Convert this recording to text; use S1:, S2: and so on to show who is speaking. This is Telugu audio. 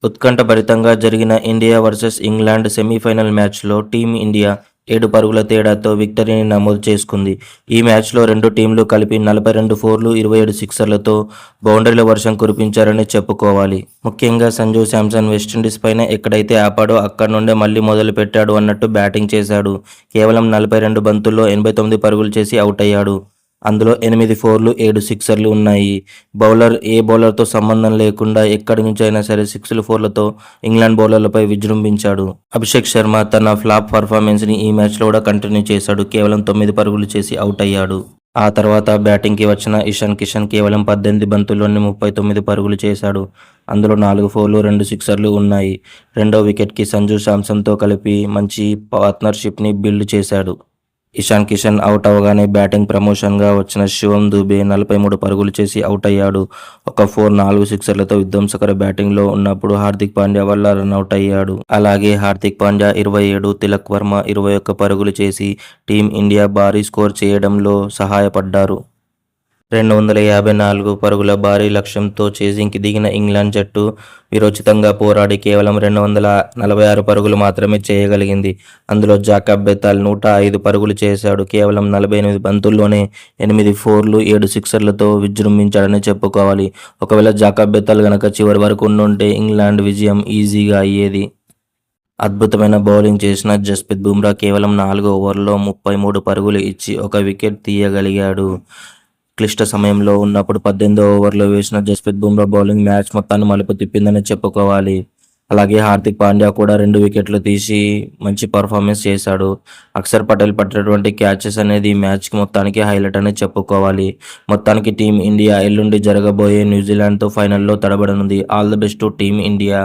S1: ఉత్కంఠభరితంగా జరిగిన ఇండియా వర్సెస్ ఇంగ్లాండ్ సెమీఫైనల్ మ్యాచ్లో టీమిండియా 7 పరుగుల తేడాతో విక్టరీని నమోదు చేసుకుంది. ఈ మ్యాచ్లో రెండు టీంలు కలిపి 42 ఫోర్లు, 27 సిక్సర్లతో బౌండరీల వర్షం కురిపించారని చెప్పుకోవాలి. ముఖ్యంగా సంజూ శాంసన్ వెస్టిండీస్ పైన ఎక్కడైతే ఆపాడో అక్కడి నుండే మళ్లీ మొదలుపెట్టాడు అన్నట్టు బ్యాటింగ్ చేశాడు. కేవలం 42 బంతుల్లో 89 పరుగులు చేసి అవుటయ్యాడు. అందులో 8 ఫోర్లు, 7 సిక్సర్లు ఉన్నాయి. ఏ బౌలర్తో సంబంధం లేకుండా ఎక్కడి నుంచైనా సరే 6లు, 4లతో ఇంగ్లాండ్ బౌలర్లపై విజృంభించాడు. అభిషేక్ శర్మ తన ఫ్లాప్ పర్ఫార్మెన్స్ని ఈ మ్యాచ్లో కూడా కంటిన్యూ చేశాడు. కేవలం 9 పరుగులు చేసి అవుట్ అయ్యాడు. ఆ తర్వాత బ్యాటింగ్కి వచ్చిన ఇషాన్ కిషన్ కేవలం 18 బంతుల్లోనే 39 పరుగులు చేశాడు. అందులో 4 ఫోర్లు, 2 సిక్సర్లు ఉన్నాయి. రెండో వికెట్కి సంజూ శాంసన్తో కలిపి మంచి పార్ట్నర్షిప్ని బిల్డ్ చేశాడు. ఇషాన్ కిషన్ అవుట్ అవగానే బ్యాటింగ్ ప్రమోషన్గా వచ్చిన శివం దూబే 43 పరుగులు చేసి అవుట్ అయ్యాడు. ఒక 4 సిక్సర్లతో విధ్వంసకర బ్యాటింగ్లో ఉన్నప్పుడు హార్దిక్ పాండ్యా వల్ల రనౌట్ అయ్యాడు. అలాగే హార్దిక్ పాండ్యా 27, తిలక్ వర్మ 21 పరుగులు చేసి టీమిండియా భారీ స్కోర్ చేయడంలో సహాయపడ్డారు. 254 పరుగుల భారీ లక్ష్యంతో చేజింగ్కి దిగిన ఇంగ్లాండ్ జట్టు వీరోచితంగా పోరాడి కేవలం 246 పరుగులు మాత్రమే చేయగలిగింది. అందులో జాకబ్ బెథాల్ 105 పరుగులు చేశాడు. కేవలం 48 బంతుల్లోనే 8 ఫోర్లు, 7 సిక్సర్లతో విజృంభించాడని చెప్పుకోవాలి. ఒకవేళ జాకబ్ బెథాల్ గనక చివరి వరకు ఉండుంటే ఇంగ్లాండ్ విజయం ఈజీగా అయ్యేది. అద్భుతమైన బౌలింగ్ చేసిన జస్ప్రీత్ బుమ్రా కేవలం 4 ఓవర్లలో 33 పరుగులు ఇచ్చి ఒక వికెట్ తీయగలిగాడు. క్లిష్ట సమయంలో ఉన్నప్పుడు 18వ ఓవర్లో వేసిన జస్ప్రీత్ బుమ్రా బౌలింగ్ మ్యాచ్ మొత్తాన్ని మలుపు తిప్పిందని చెప్పుకోవాలి. అలాగే హార్దిక్ పాండ్యా కూడా 2 వికెట్లు తీసి మంచి పర్ఫార్మెన్స్ చేశాడు. అక్షర్ పటేల్ పట్టినటువంటి క్యాచెస్ అనేది ఈ మ్యాచ్కి మొత్తానికి హైలైట్ అని చెప్పుకోవాలి. మొత్తానికి టీం ఇండియా ఎల్లుండి జరగబోయే న్యూజిలాండ్తో ఫైనల్లో తడబడనుంది. All the best to team India.